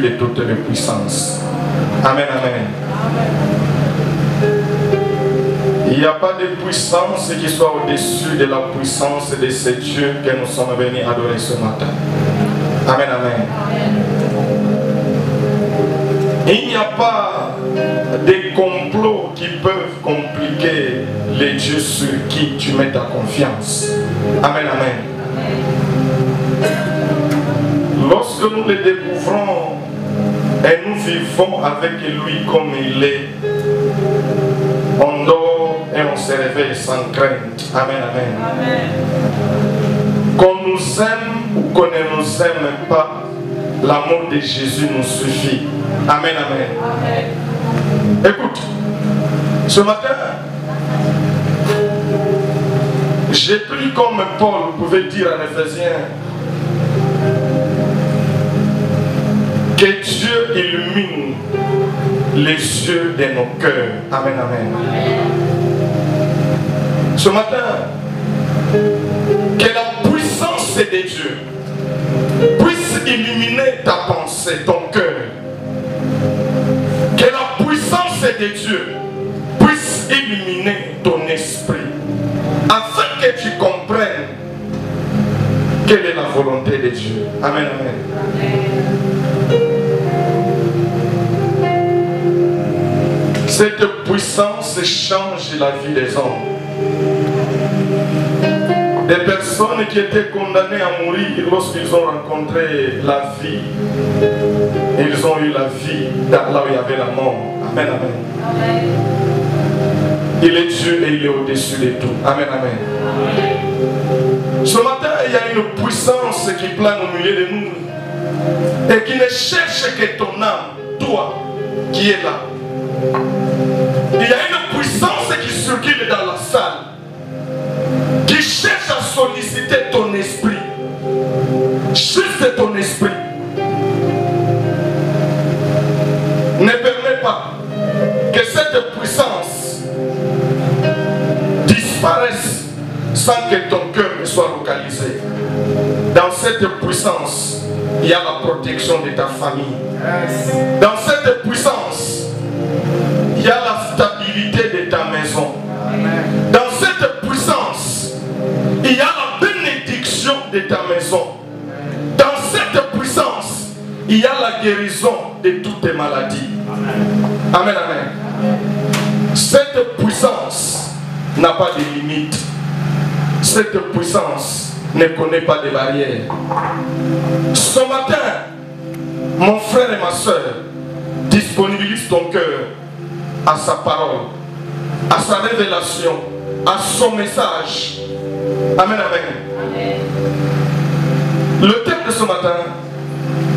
De toutes les puissances. Amen, amen. Il n'y a pas de puissance qui soit au-dessus de la puissance de ce Dieu que nous sommes venus adorer ce matin. Amen, amen. Il n'y a pas de complots qui peuvent compliquer les dieux sur qui tu mets ta confiance. Amen, amen. Lorsque nous le découvrons et nous vivons avec lui comme il est, on dort et on se réveille sans crainte. Amen, amen. Amen. Qu'on nous aime ou qu'on ne nous aime pas, l'amour de Jésus nous suffit. Amen, amen. Amen. Écoute, ce matin, j'ai pris comme Paul pouvait dire en Éphésiens, que Dieu illumine les yeux de nos cœurs. Amen, amen. Ce matin, que la puissance de Dieu puisse illuminer ta pensée, ton cœur. Que la puissance de Dieu puisse illuminer ton esprit, afin que tu comprennes quelle est la volonté de Dieu. Amen, amen. Cette puissance change la vie des hommes. Des personnes qui étaient condamnées à mourir lorsqu'ils ont rencontré la vie, ils ont eu la vie là où il y avait la mort. Amen, amen. Il est Dieu et il est au-dessus de tout. Amen, amen. Ce matin, il y a une puissance qui plane au milieu de nous et qui ne cherche que ton âme, toi qui es là. Il y a une puissance qui circule dans la salle, qui cherche à solliciter ton esprit, juste ton esprit. Ne permets pas que cette puissance disparaisse sans que ton cœur ne soit localisé. Dans cette puissance, il y a la protection de ta famille. Dans cette puissance, il y a la stabilité de ta maison. Dans cette puissance, il y a la bénédiction de ta maison. Dans cette puissance, il y a la guérison de toutes tes maladies. Amen, amen. Cette puissance n'a pas de limite. Cette puissance ne connaît pas de barrières. Ce matin, mon frère et ma soeur, disponibilise ton cœur à sa parole, à sa révélation, à son message. Amen, amen. Amen. Le thème de ce matin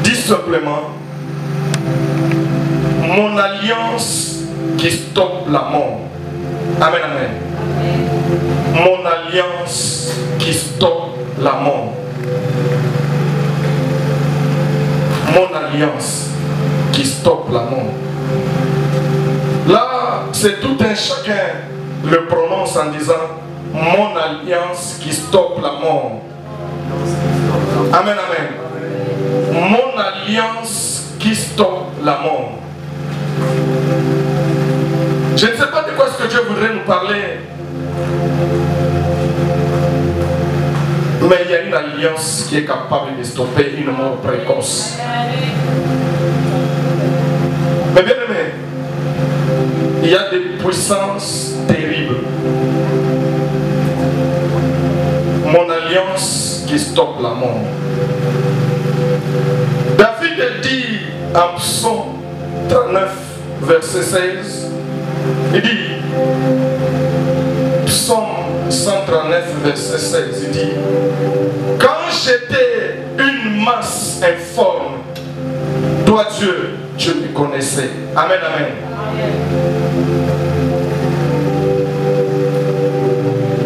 dit simplement: mon alliance qui stoppe la mort. Amen, amen. Amen. Mon alliance qui stoppe la mort. Mon alliance qui stoppe la mort. Là, c'est tout un chacun le prononce en disant: mon alliance qui stoppe la mort. Amen, amen. Mon alliance qui stoppe la mort. Je ne sais pas de quoi est-ce que Dieu voudrait nous parler, mais il y a une alliance qui est capable de stopper une mort précoce. Mais bien aimé, il y a des puissances terribles. Mon alliance qui stoppe la mort. David dit en Psaume 39, verset 16, il dit, Psaume 139, verset 16, il dit: quand j'étais une masse informe, toi Dieu, tu me connaissais. Amen, amen.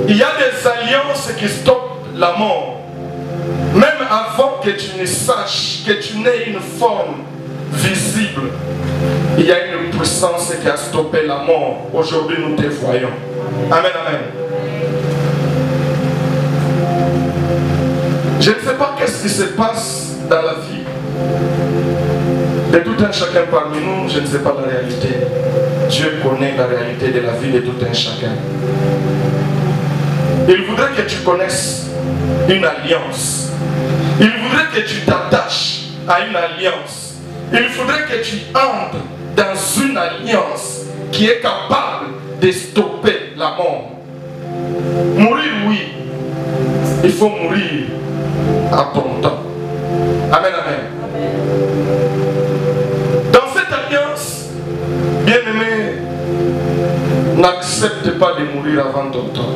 Il y a des alliances qui stoppent la mort. Même avant que tu ne saches, que tu n'aies une forme visible, il y a une puissance qui a stoppé la mort. Aujourd'hui, nous te voyons. Amen, amen. Je ne sais pas qu'est-ce qui se passe dans la vie de tout un chacun parmi nous. Je ne sais pas la réalité. Dieu connaît la réalité de la vie de tout un chacun. Il voudrait que tu connaisses une alliance. Il voudrait que tu t'attaches à une alliance. Il faudrait que tu entres dans une alliance qui est capable de stopper la mort. Mourir, oui. Il faut mourir à ton temps. Amen, amen. Dans cette alliance, bien-aimé, n'accepte pas de mourir avant ton temps.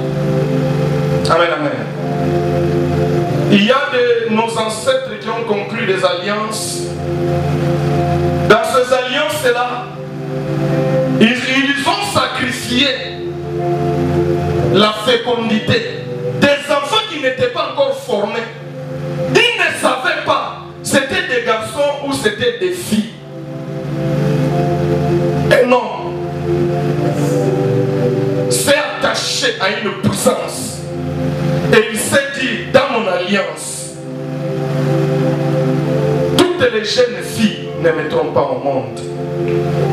Amen, amen. Il y a de nos ancêtres qui ont conclu des alliances. Dans ces alliances-là, ils ont sacrifié la fécondité des enfants qui n'étaient pas encore formés. Ils ne savaient pas c'était des garçons ou c'était des filles. Et non, c'est attaché à une puissance. alliance. Toutes les jeunes filles ne mettront pas au monde.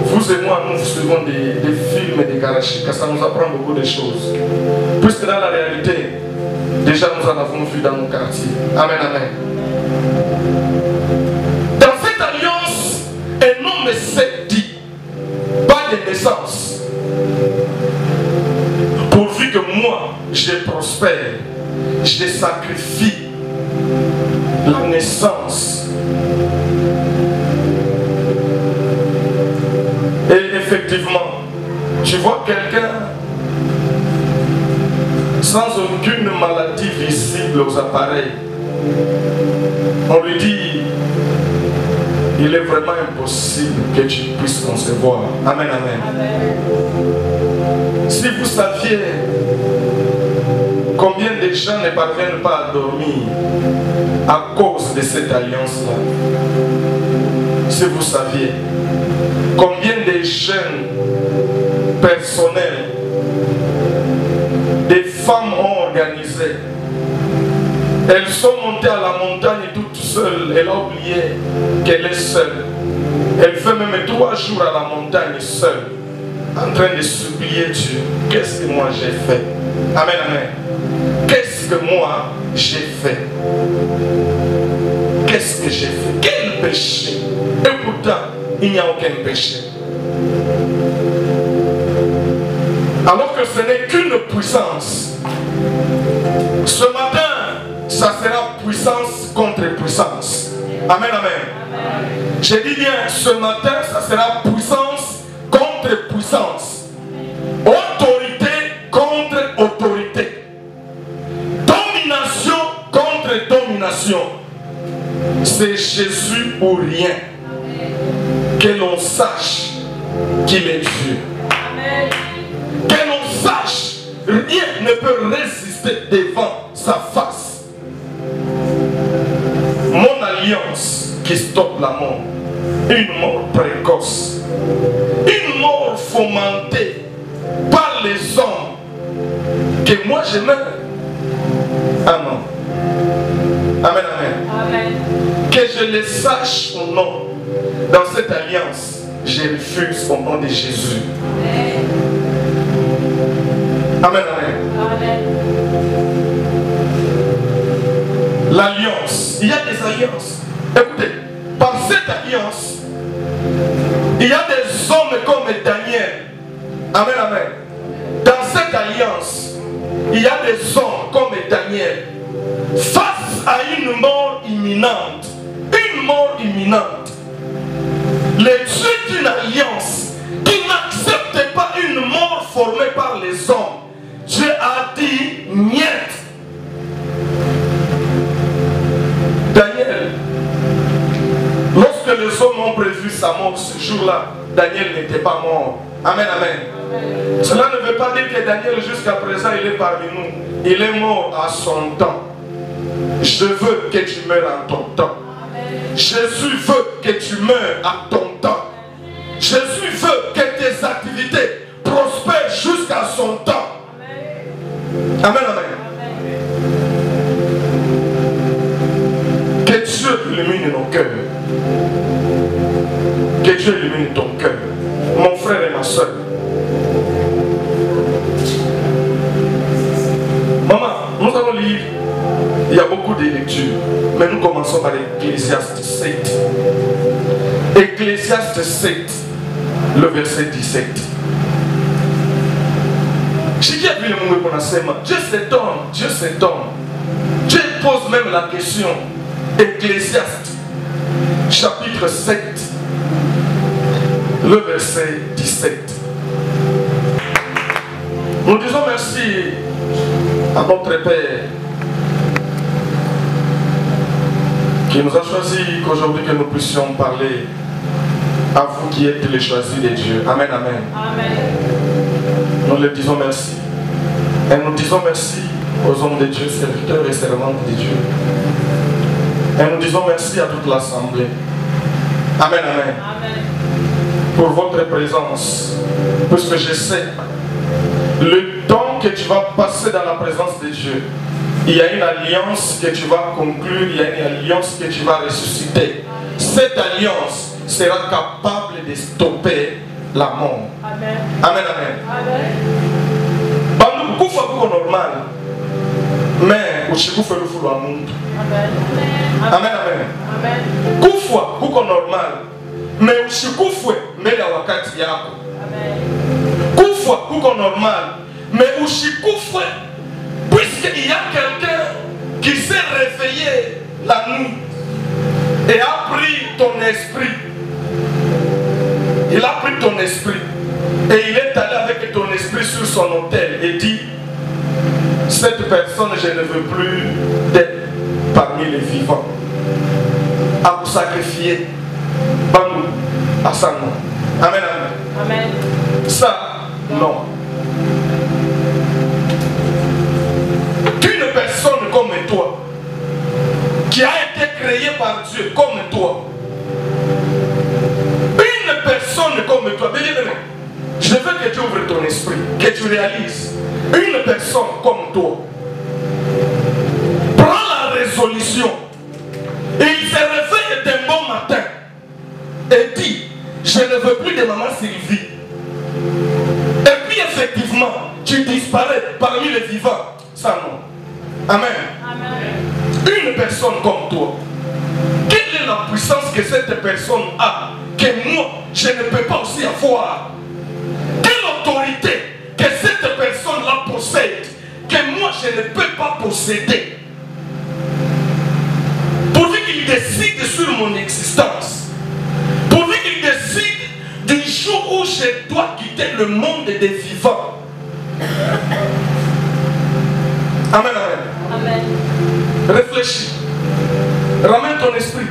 Vous et moi, nous suivons des films et des garachikas, ça nous apprend beaucoup de choses. Puisque dans la réalité, déjà nous en avons vu dans nos quartiers. Amen, amen. Dans cette alliance, un homme s'est dit, pas de naissance, pourvu que moi, je prospère, je sacrifie la naissance. Et effectivement, tu vois quelqu'un sans aucune maladie visible aux appareils. On lui dit, il est vraiment impossible que tu puisses concevoir. Amen, amen. Amen. Si vous saviez combien de gens ne parviennent pas à dormir à cause de cette alliance-là, si vous saviez combien de jeunes personnels, des femmes ont organisé, elles sont montées à la montagne toutes seules, elle a oublié qu'elle est seule. Elle fait même 3 jours à la montagne seule, en train de supplier Dieu. Qu'est-ce que moi j'ai fait? Amen, amen. Qu'est-ce que moi j'ai fait? Qu'est-ce que j'ai fait? Quel péché? Et pourtant, il n'y a aucun péché. Alors que ce n'est qu'une puissance. Ce matin, ça sera puissance contre puissance. Amen, amen. Je dis bien, ce matin, ça sera puissance contre puissance. Autorité contre autorité. Domination contre domination. C'est Jésus ou rien. Que l'on sache qu'il est Dieu. Que l'on sache, rien ne peut résister devant sa face. Mon alliance qui stoppe la mort, une mort précoce, une mort fomentée par les hommes, que moi je meurs. Amen. Amen, amen. Amen. Que je le sache ou non, dans cette alliance, je refuse au nom de Jésus. Amen, amen. Amen. L'alliance, il y a des alliances. Écoutez, par cette alliance, il y a des hommes comme Daniel. Amen, amen. Dans cette alliance, il y a des hommes comme Daniel. Face à une mort imminente, le Dieu d'une alliance qui n'accepte pas une mort formée par les hommes, Dieu a dit niet. Daniel, lorsque les hommes ont prévu sa mort ce jour-là, Daniel n'était pas mort. Amen, amen. Amen. Cela ne veut pas dire que Daniel jusqu'à présent il est parmi nous. Il est mort à son temps. Je veux que tu meurs en ton temps. Jésus veut que tu meurs à ton temps. Jésus veut que tes activités prospèrent jusqu'à son temps. Amen, amen. Que Dieu illumine nos cœurs. Que Dieu illumine ton cœur. Mon frère et ma soeur. Maman, nous allons lire. Il y a beaucoup de lectures. Mais nous commençons par Ecclésiaste 7. Ecclésiaste 7, le verset 17. Dieu s'étonne, Dieu s'étonne. Dieu pose même la question. Ecclésiaste, chapitre 7, le verset 17. Nous disons merci à notre Père qui nous a choisi qu'aujourd'hui que nous puissions parler à vous qui êtes les choisis de Dieu. Amen, amen. Amen. Nous le disons merci. Et nous disons merci aux hommes de Dieu, serviteurs et servantes de Dieu. Et nous disons merci à toute l'assemblée. Amen, amen. Amen. Pour votre présence. Puisque je sais le temps que tu vas passer dans la présence de Dieu il y a une alliance que tu vas conclure, il y a une alliance que tu vas ressusciter. Cette alliance sera capable de stopper la mort. Amen. Amen, amen. Bandu kufa kuko normal. Mais ushikufa lufu lwa muntu. Amen. Amen, amen. Amen. Kufa kuko normal. Mais ushikufwe mbele ya wakati yako. Amen. Kufa kuko normal. Mais ushikufwe puisqu'il y a quelqu'un qui s'est réveillé la nuit et a pris ton esprit. Il a pris ton esprit et il est allé avec ton esprit sur son autel et dit: cette personne, je ne veux plus d'être parmi les vivants. À vous sacrifier. Bangou, à ça non. Amen, amen. Amen. Ça, non. Qu'une personne comme toi, qui a été créée par Dieu comme toi, une personne comme toi, je veux que tu ouvres ton esprit, que tu réalises, une personne comme toi, prends la résolution, et il se réveille d'un bon matin, et dit: je ne veux plus de maman Sylvie. Et puis effectivement, tu disparais parmi les vivants. Ça non. Amen. Amen. Une personne comme toi, quelle est la puissance que cette personne a, que moi, je ne peux pas aussi avoir? Quelle autorité que cette personne-là possède, que moi, je ne peux pas posséder? Pourvu qu'il décide sur mon existence, pourvu qu'il décide du jour où je dois quitter le monde des vivants. Amen, amen. Amen. Réfléchis. Ramène ton esprit.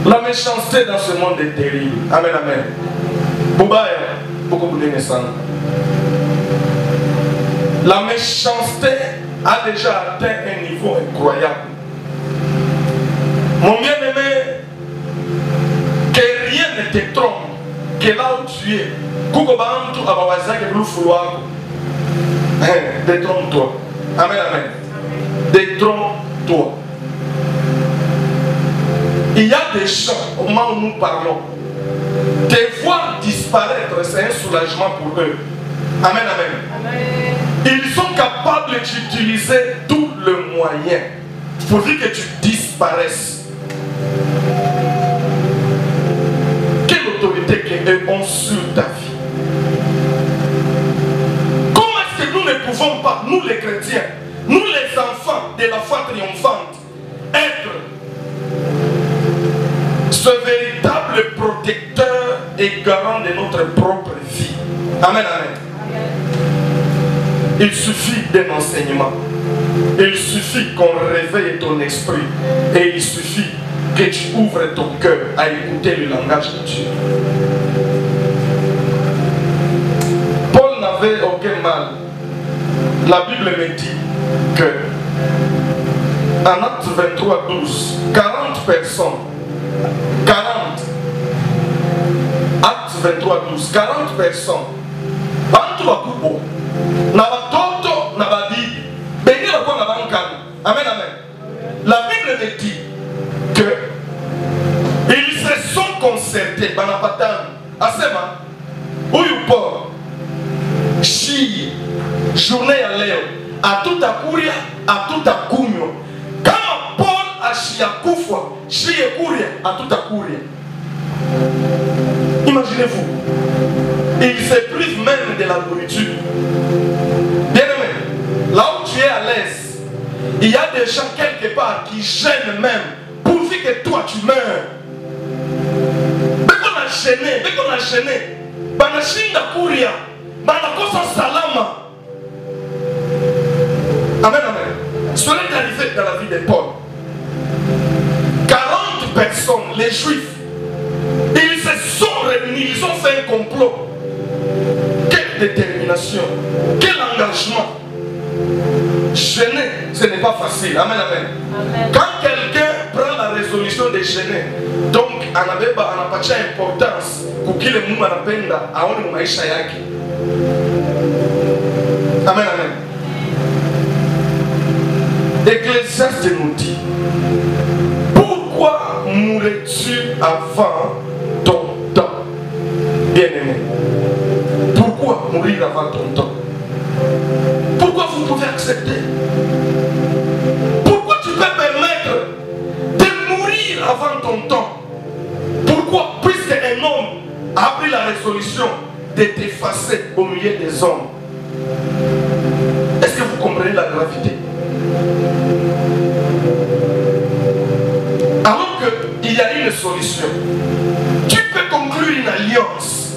La méchanceté dans ce monde est terrible. Amen, amen. Boubaya, beaucoup de naissance. La méchanceté a déjà atteint un niveau incroyable. Mon bien-aimé, que rien ne te trompe, que là où tu es, détrompe-toi. Amen, amen. Détrompe-toi. Il y a des gens, au moment où nous parlons, te voir disparaître, c'est un soulagement pour eux. Amen, amen. Amen. Ils sont capables d'utiliser tous les moyens pour dire que tu disparaisses. Quelle autorité qu'eux ont sur ta vie? Comment est-ce que nous ne pouvons pas, nous les chrétiens, nous les enfants de la foi triomphante, être ce véritable protecteur et garant de notre propre vie? Amen, amen. Il suffit d'un enseignement. Il suffit qu'on réveille ton esprit. Et il suffit que tu ouvres ton cœur à écouter le langage de Dieu. Paul n'avait aucun mal. La Bible me dit que en Actes 23, 12, 40 personnes, 40, Actes 23, 12, 40 personnes, amen, amen. La Bible me dit que ils se sont concertés. Asema, Uyupo, Chi, journée à l'air, à tout à courir, à tout à kumyo. Quand Paul a Chi à Koufwa, Chi et courir, à tout à courir. Imaginez-vous, ils se privent même de la nourriture. Bien aimé, là où tu es à l'aise, il y a des gens quelque part qui gênent même pourvu que toi tu meurs. Mais qu'on a gêné, Banashinda Kouria, Banakosa Salama. Amen, amen. Cela est arrivé dans la vie de Paul. 40 personnes, les Juifs, ils se sont réunis, ils ont fait un complot. Quelle détermination, quel engagement. Gêner, ce n'est pas facile. Amen, amen. Amen. Quand quelqu'un prend la résolution de gêner, donc on n'a pas d'importance pour qu'il ait un penda à un maïcha yaki. Amen, amen. Ecclésiaste nous dit, pourquoi mourrais-tu avant ton temps? Bien-aimé, pourquoi mourir avant ton temps? Pourquoi vous pouvez accepter? Pourquoi tu peux permettre de mourir avant ton temps? Pourquoi? Puisque un homme a pris la résolution de t'effacer au milieu des hommes. Est-ce que vous comprenez la gravité? Alors qu'il y a une solution. Tu peux conclure une alliance.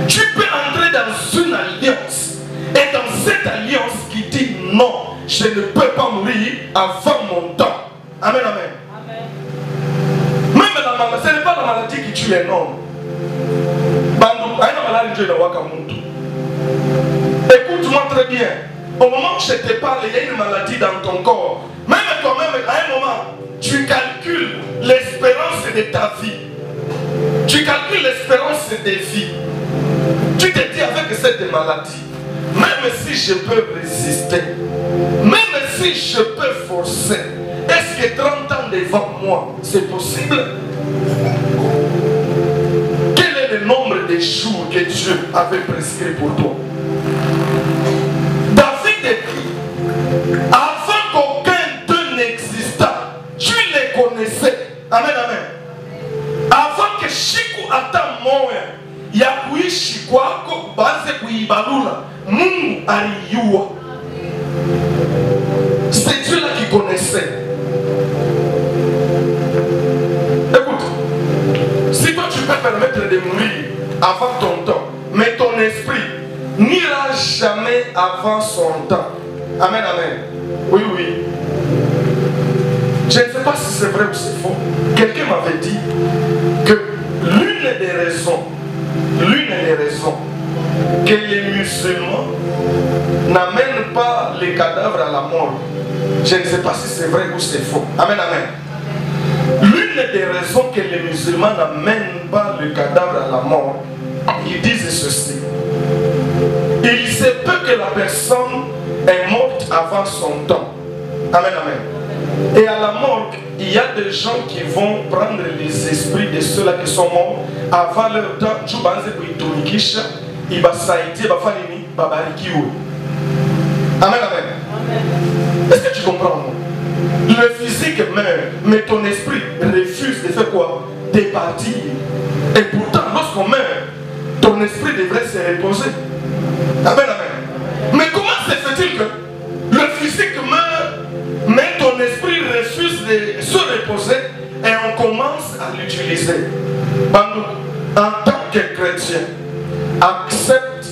Tu peux entrer dans une alliance. Et dans cette alliance qui dit non, je ne peux pas mourir avant mon temps. Amen, amen. Amen. Même la maladie, ce n'est pas la maladie qui tue un homme. Écoute-moi très bien. Au moment où je te parle, il y a une maladie dans ton corps. Même toi-même, à un moment, tu calcules l'espérance de ta vie. Tu calcules l'espérance des vies. Tu te dis avec cette maladie, même si je peux résister, même si je peux forcer, est-ce que 30 ans devant moi, c'est possible? Quel est le nombre de jours que Dieu avait prescrit pour toi? David dit, avant qu'aucun d'eux n'existât, tu les connaissais. Amen, amen. Avant que Chiku ata moya, ya kuishi kwako baze kuibalula, Mungu aliyua. C'est Dieu là qui connaissait. Écoute, si toi tu peux permettre de mourir avant ton temps, mais ton esprit n'ira jamais avant son temps. Amen, amen. Oui, oui. Je ne sais pas si c'est vrai ou c'est faux. Quelqu'un m'avait dit que l'une des raisons que les musulmans n'amènent pas les cadavres à la mort, je ne sais pas si c'est vrai ou c'est faux. Amen, amen. L'une des raisons que les musulmans n'amènent pas le cadavre à la mort, ils disent ceci. Il se peut que la personne est morte avant son temps. Amen, amen. Et à la mort, il y a des gens qui vont prendre les esprits de ceux-là qui sont morts avant leur temps. Amen, amen. Est-ce que tu comprends? Le physique meurt, mais ton esprit refuse de faire quoi? De partir. Et pourtant, lorsqu'on meurt, ton esprit devrait se reposer. Amen, amen. Mais comment se fait-il que le physique meurt, mais ton esprit refuse de se reposer et on commence à l'utiliser? En tant que chrétien, accepte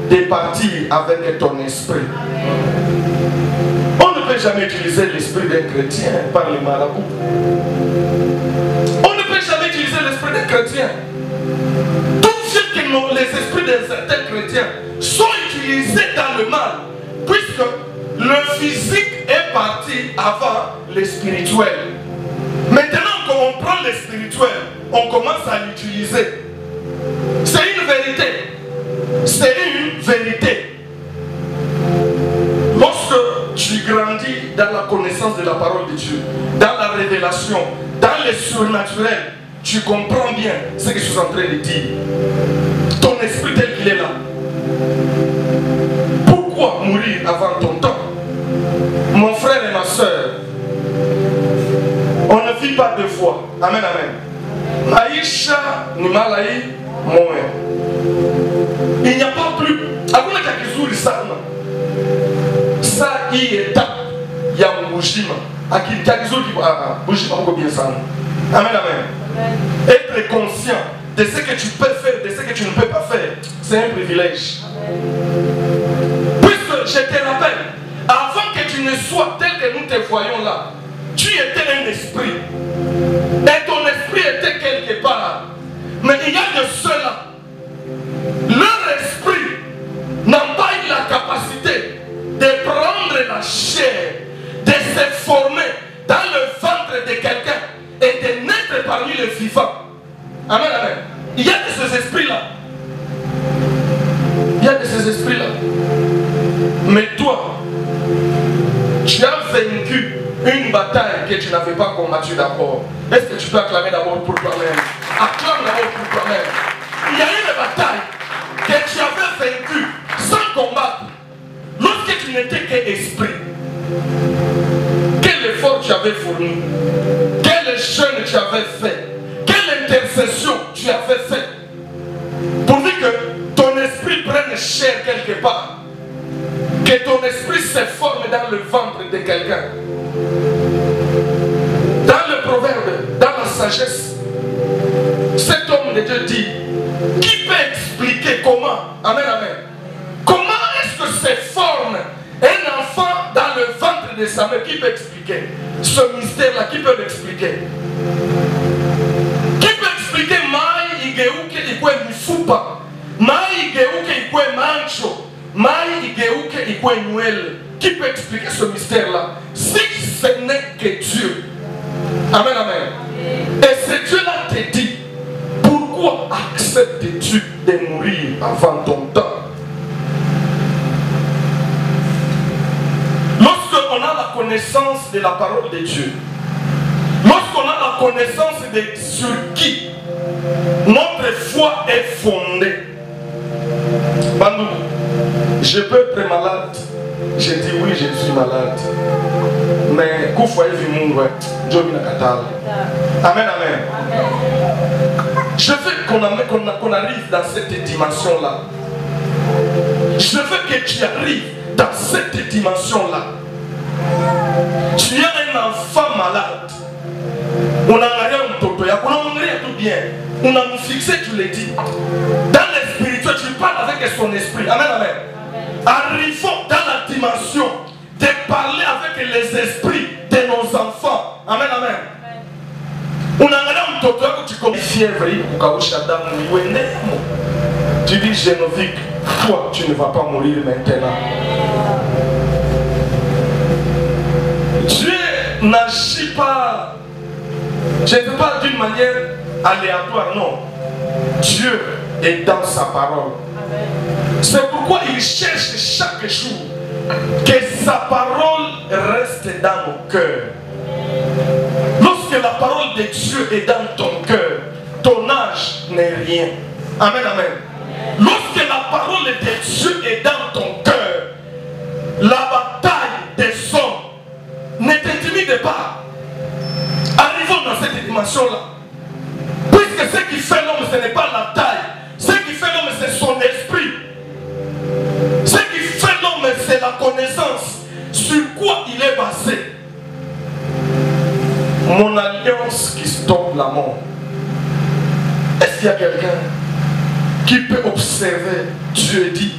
de partir avec ton esprit. On ne peut jamais utiliser l'esprit d'un chrétien par les marabouts. On ne peut jamais utiliser l'esprit d'un chrétien. Tout ce que les esprits de certains chrétiens sont utilisés dans le mal, puisque le physique est parti avant le spirituel. Maintenant qu'on prend le spirituel, on commence à l'utiliser. C'est une vérité. C'est une vérité. Lorsque tu grandis dans la connaissance de la parole de Dieu, dans la révélation, dans le surnaturel, tu comprends bien ce que je suis en train de dire. Ton esprit tel qu'il est là. Pourquoi mourir avant ton temps? Mon frère et ma soeur, on ne vit pas deux fois. Amen, amen. Maïcha ni malai moe. Il n'y a pas plus. Hakuna cha kizuri sana. Saa hii étape ya Bujima. Akili cha kizuri Bujima huko bien sana. Amen, amen. Être conscient de ce que tu peux faire, de ce que tu ne peux pas faire, c'est un privilège. Puisque je te rappelle, avant que tu ne sois tel que nous te voyons là, tu étais un esprit. Et ton esprit était quelque part. Mais il y a de ceux-là, leur esprit n'a pas eu la capacité de prendre la chair, de se former dans le ventre de quelqu'un et de naître parmi les vivants. Amen, amen. Il y a de ces esprits-là. Il y a de ces esprits. une bataille que tu n'avais pas combattue d'abord. Est-ce que tu peux acclamer d'abord pour toi-même? Acclame d'abord pour toi-même. Il y a une bataille que tu avais vaincue sans combattre. Lorsque tu n'étais qu'esprit. Quel effort tu avais fourni? Quel jeûne tu avais fait? Quelle intercession tu avais fait? Pourvu que ton esprit prenne chair quelque part. Que ton esprit se forme dans le ventre de quelqu'un. Dans le proverbe, dans la sagesse, cet homme de Dieu dit, qui peut expliquer comment? Amen, amen. Comment est-ce que se forme un enfant dans le ventre de sa mère? Qui peut expliquer ce mystère-là? Qui peut l'expliquer? Qui peut expliquer mai igeuke ikwe mifupa, mai igeuke ikwe mancho, mai igeuke ikwe nywele? Qui peut expliquer ce mystère-là? Si ce n'est que Dieu. Amen, amen. Et ce Dieu-là te dit, pourquoi acceptes-tu de mourir avant ton temps? Lorsqu'on a la connaissance de la parole de Dieu, lorsqu'on a la connaissance de sur qui notre foi est fondée, Bandou, je peux être malade. Je dis oui, je suis malade. Mais Amen, amen. Je veux qu'on arrive dans cette dimension-là. Je veux que tu arrives dans cette dimension-là. Tu es un enfant malade. On a rien on a tout bien. On a nous fixé, tu l'as dit. Dans le spirituel, tu parles avec son esprit. Amen, amen. Arrivons dans la dimension de parler avec les esprits de nos enfants. Amen, amen. On a rien que tu connais fièvre, tu dis Génovique, toi tu ne vas pas mourir maintenant. Dieu n'agit pas, je ne veux pas d'une manière aléatoire, non. Dieu est dans sa parole. C'est pourquoi il cherche chaque jour que sa parole reste dans nos cœurs. Lorsque la parole de Dieu est dans ton cœur, ton âge n'est rien. Amen, amen. Lorsque la parole de Dieu est dans ton cœur, la bataille des hommes ne t'intimide pas. Arrivons dans cette dimension-là. Puisque ce qui fait l'homme, ce n'est pas la taille. Ce qui fait l'homme, c'est son esprit. Ce qui fait l'homme, c'est la connaissance. Sur quoi il est basé. Mon alliance qui stoppe la mort. Est-ce qu'il y a quelqu'un qui peut observer Dieu dit?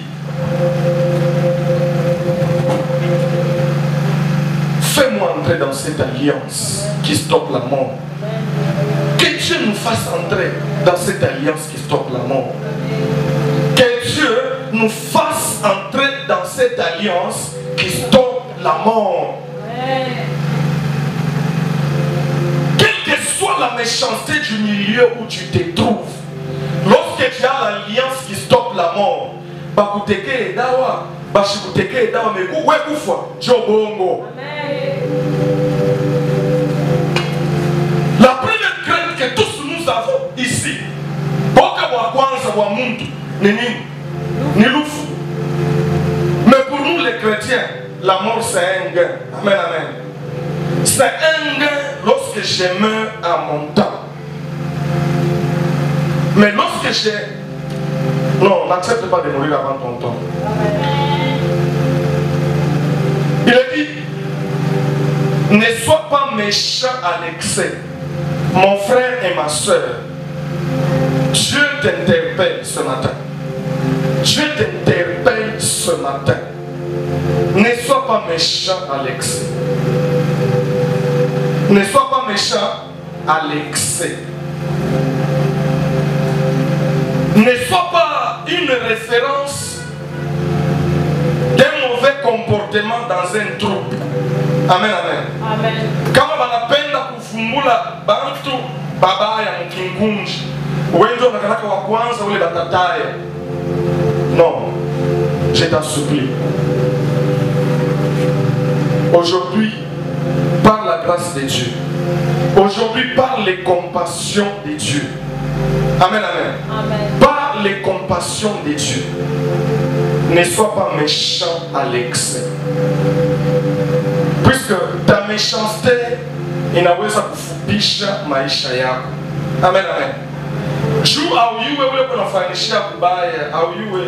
Fais-moi entrer dans cette alliance qui stoppe la mort. Que Dieu nous fasse entrer dans cette alliance qui stoppe la mort. Que Dieu nous fasse entrer dans cette alliance qui stoppe la mort. Quelle que soit la méchanceté du milieu où tu te trouves, lorsque tu as l'alliance qui stoppe la mort, bakuteke dawa, bashikuteke dawa meku wekufa, jobongo. La première crainte que tous nous avons ici, boka wa kwanza wa muntu, ni nini? Ni lufu. Mais pour nous les chrétiens, la mort c'est un gain. Amen, amen. C'est un gain lorsque je meurs à mon temps. Mais lorsque j'ai... Non, n'accepte pas de mourir avant ton temps. Il a dit, ne sois pas méchant à l'excès. Mon frère et ma soeur, Dieu t'interpelle ce matin. Dieu t'interpelle ce matin. Ne sois pas méchant à l'excès. Ne sois pas méchant à l'excès. Ne sois pas une référence d'un mauvais comportement dans un troupe. Amen, amen. Amen. Kama banapenda kufumbula bantu babaya mkingunji, wengi wanakalaka wa kwanza ule batataya. Non, je t'en supplie. Aujourd'hui, par grâce de Dieu. Aujourd'hui, par les compassions de Dieu. Amen, amen. Amen. Par les compassions de Dieu. Ne sois pas méchant à l'excès. Puisque ta méchanceté inaweza kufupisha maisha yako. Amen, amen. Juu auyuwe ule kunafanishia kubaya, auyuwe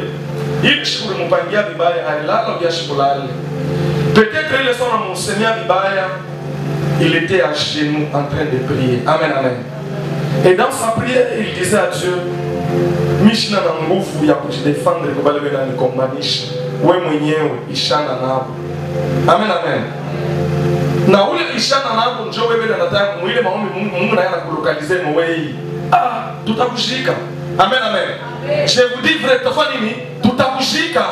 ili shukuru mupangia vibaya, alilala uya shikulale. Peut-être il est son amonsemia vibaya, il était à genoux en train de prier. Amen, amen. Et dans sa prière, il disait à Dieu, Mishina na nguvu ya kujidefendre kubale wena nikombanisha. We mwenyewe ishana nabo. Amen, amen. Na ule ishana nabo njo wewe na nataka kumwile maombi Mungu na yana kulokalize mwei. Ah, tutakushika. Amen, amen. Je vous dis vrai, tafanya nini? Tutakushika.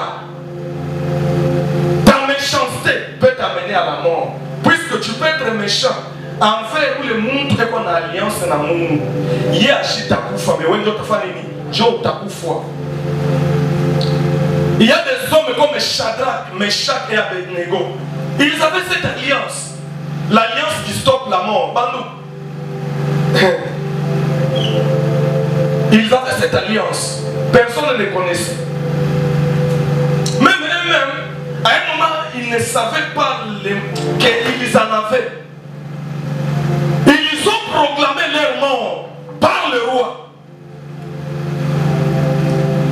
Ta méchanceté peut t'amener à la mort. Puisque tu peux être méchant envers où le monde est en alliance na Mungu. Yeye ashitakufa, mais wewe ndio utafanya nini? Jo utakufa. Il y a des hommes comme Shadrach, Meshach et Abednego. Ils avaient cette alliance. L'alliance qui stoppe la mort. Bandou. Ils avaient cette alliance. Personne ne les connaissait. Même eux-mêmes, à un moment, ils ne savaient pas qu'ils en avaient. Ils ont proclamé leur mort par le roi.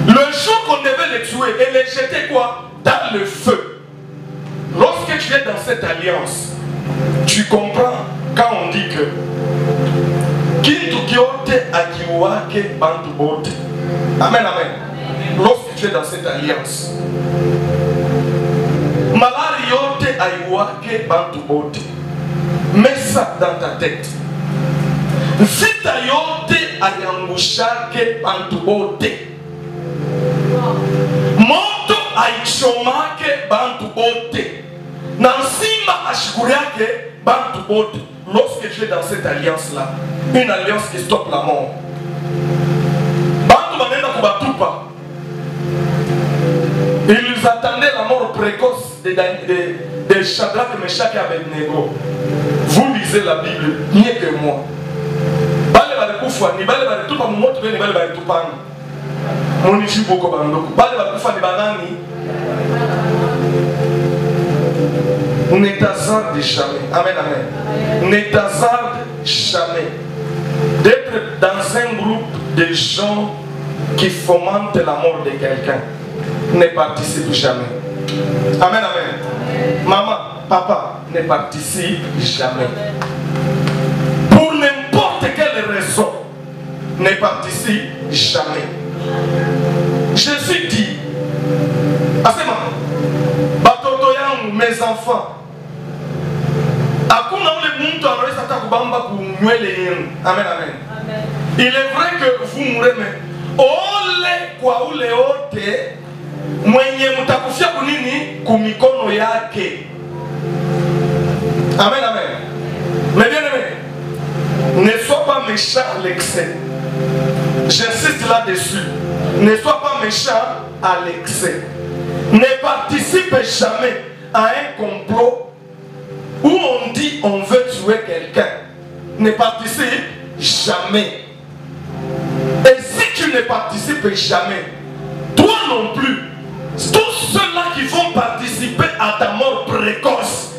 Le jour qu'on devait les tuer et les jeter quoi? Dans le feu. Lorsque tu es dans cette alliance, tu comprends quand on dit que Kintu kyote akiwake bantu bote. Amen, amen. Lorsque tu es dans cette alliance, malari yote aiwake bantu bote. Mets ça dans ta tête. Vita yote ayangushake bantu bote. Moto aichomake bantu bote. Nansima ashikuriake bantu bote. Lorsque tu es dans cette alliance-là, une alliance qui stoppe la mort. Bantu banenda kubatupa. Ils attendaient la mort précoce de Shadrach, Meshach et Abednego. Vous lisez la Bible mieux que moi. Bale balikufa ni bale balitupa mumoto ni bale balitupana. Monichi boko bandoko. Bale balikufa ni banani. Ne t'hasarde jamais. Amen, amen. Ne t'hasarde jamais d'être dans un groupe de gens qui fomentent la mort de quelqu'un. Ne participe jamais. Amen, amen. Maman, papa, ne participe jamais. Pour n'importe quelle raison, ne participe jamais. Jésus dit, Asema, batoto yangu, mes enfants, hakuna ule mtu anaweza hata kubamba kunywele yenu. Amen, amen. Il est vrai que vous mourrez, mais ole kwa ule wote mwenye mtakufia kunini kumikono yake. Amen, amen. Mais bien aimé, ne sois pas méchant à l'excès. J'insiste là-dessus. Ne sois pas méchant à l'excès. Ne participe jamais à un complot où on dit on veut tuer quelqu'un. Ne participe jamais. Et si tu ne participes jamais, toi non plus, tous ceux-là qui vont participer à ta mort précoce,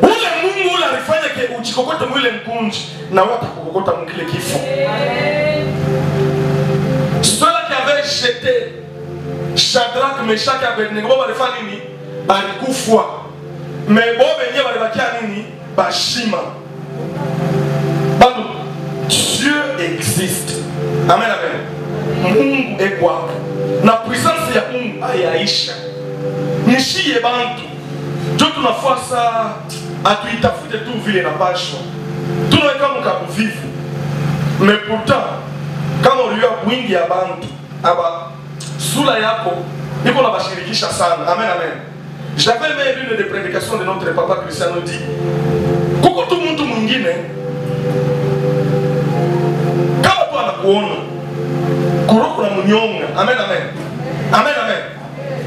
ou les mungu la rifanya ke uchikokote mwile mkunji, na wata kukokota mkile kifo. Ceux-là qui avaient jeté Shadrach, Meshach et Abednego, ba rifanya nini? Balikufa. Mais bon, benye balibakia nini? Bashima. Bando, Dieu existe. Amen, amen. Mungu est quoi? Na puissance ya Mungu ayaisha. Nishiye bantu. Jo tunafasa atuitafute tu vile na pasho. Tunaweka mkabuvivu. Mais pourtant, kama uliwa wingi ya bantu, aba sura yako iko na bashirikisha sana. Amen, amen. J'avais même une des prédications de notre papa Cristiano dit kuko tu mtu mwingine kama tu anakuona kuroko na mnyonga. Amen, amen. Amen, amen.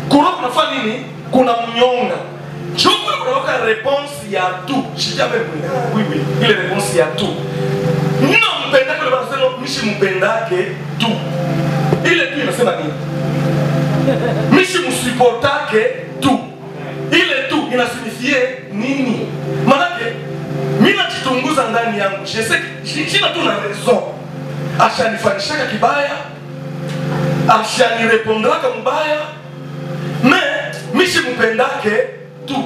Kuroko nafanya nini? Kuna mnyonga. Je vous provoque la réponse, il y a tout. Je dis même, oui, oui, il y a réponse, il y a tout. Non, Mpenda que le Barcelone, Michi Mpenda que tout. Il est tout, il est nani. Michi Moussupporta que tout. Il est tout, il a signifié nini. Manake, mina chitunguza ndani yangu. Je sais que j'ai tout la raison. Ashanifanyisha kibaya. Ashani répondra comme mbaya. Mais Michi Mpenda que tout.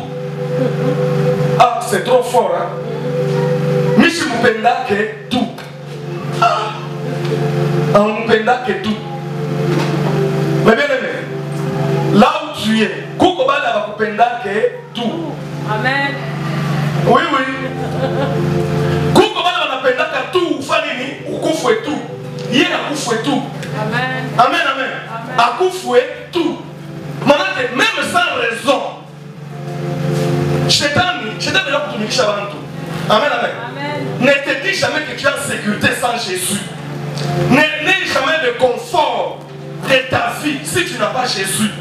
Ah, c'est trop fort, hein. Michi Mpenda que tout. Ah, Mpenda que tout. Mais bien aimé, là où tu es, Koukobala va Mpenda que tout. Amen. Oui, oui. Koukobala va Mpenda que tout. Fanini, Koufoué tout. Yé a Koufoué tout. Amen. Amen, amen. A Koufoué tout. Maintenant, même sans raison, Chétani est là pour te dire avant tout. Amen, amen. Ne te dis jamais que tu es en sécurité sans Jésus. N'aie jamais de confort de ta vie si tu n'as pas Jésus.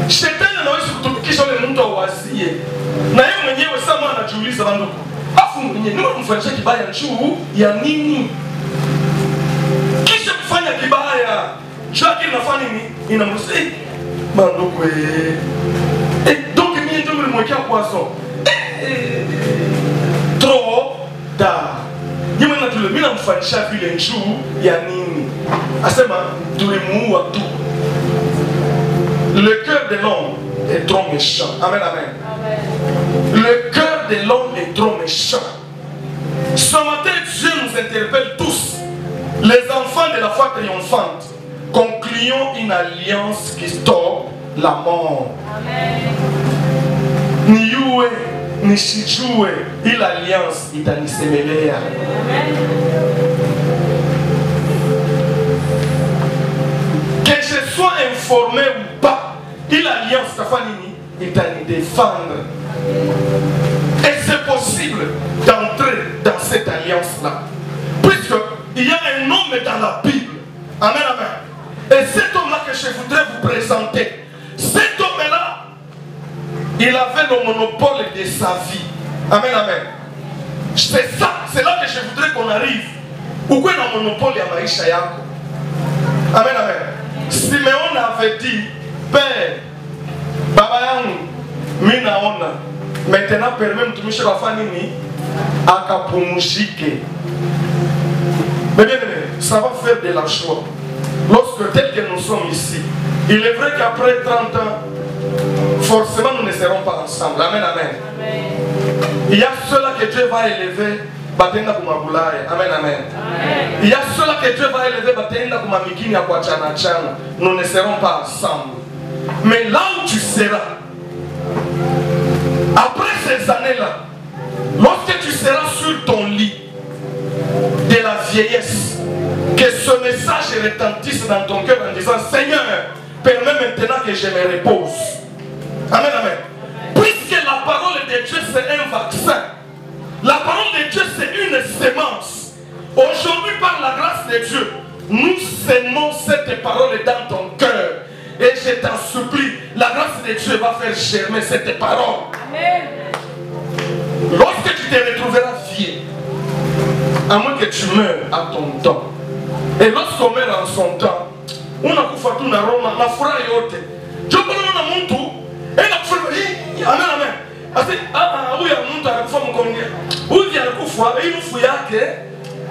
Chétani n'a pas sur tout qui sont les mondes oisiers. Na yeye mwenyewe sama anajiuliza banduku. Afu mwenyewe ni mfanyisha kibaya njuu ya nini? Kisha kufanya kibaya. Jua kile nafanya nini? Inamruhusu banduku donc mimi ndio mlimwekea poisson. Trop tard. Yeye mwenyewe ndio mimi namfanyisha vile njuu ya nini? Asema tulimuua tu. Le cœur de l'homme est trop méchant. Amen, amen. Le cœur de l'homme est trop méchant. Ce matin, Dieu nous interpelle tous, les enfants de la foi triomphante, concluons une alliance qui stoppe la mort. Niue, nishijue, il alliance itanisemelea. Que je sois informé ou pas, il alliance Tafanini, il t'a défendre. Et c'est possible d'entrer dans cette alliance-là. Puisqu'il y a un homme dans la Bible. Amen, amen. Et cet homme-là que je voudrais vous présenter, cet homme-là, il avait le monopole de sa vie. Amen, amen. C'est ça, c'est là que je voudrais qu'on arrive. Pourquoi il y a un monopole à Maïcha Yako? Amen, amen. Simeon avait dit, Père, Baba yangu, minaona. Maintenant, permet mtumishi wa fanini akapumzike. Mais bien aimé, ça va faire de la joie. Lorsque tel que nous sommes ici, il est vrai qu'après 30 ans, forcément nous ne serons pas ensemble. Amen, amen. Amen. Il y a ceux-là que Dieu va élever. Batenda kumabulaya. Amen, amen. Amen. Il y a ceux-là que Dieu va élever. Batenda kumamikini ya kwa chana chana. Nous ne serons pas ensemble. Mais là où tu seras, après ces années-là, lorsque tu seras sur ton lit de la vieillesse, que ce message retentisse dans ton cœur en disant, Seigneur, permets maintenant que je me repose. Amen, amen. Puisque la parole de Dieu c'est un vaccin, la parole de Dieu c'est une sémence. Aujourd'hui, par la grâce de Dieu, nous sémons cette parole dans ton cœur. Et je t'en supplie, la grâce de Dieu va faire germer cette parole. Amen. Lorsque tu te retrouveras vieux, à moins que tu meurs à ton temps, et lorsqu'on meurt en son temps, on a kufa tu na Roma, na fura yote. Je peux na muntu, et na kufa, amen, amen. Asi, huyu muntu anakufa mkonge, huyu anakufa, hii mfu yake,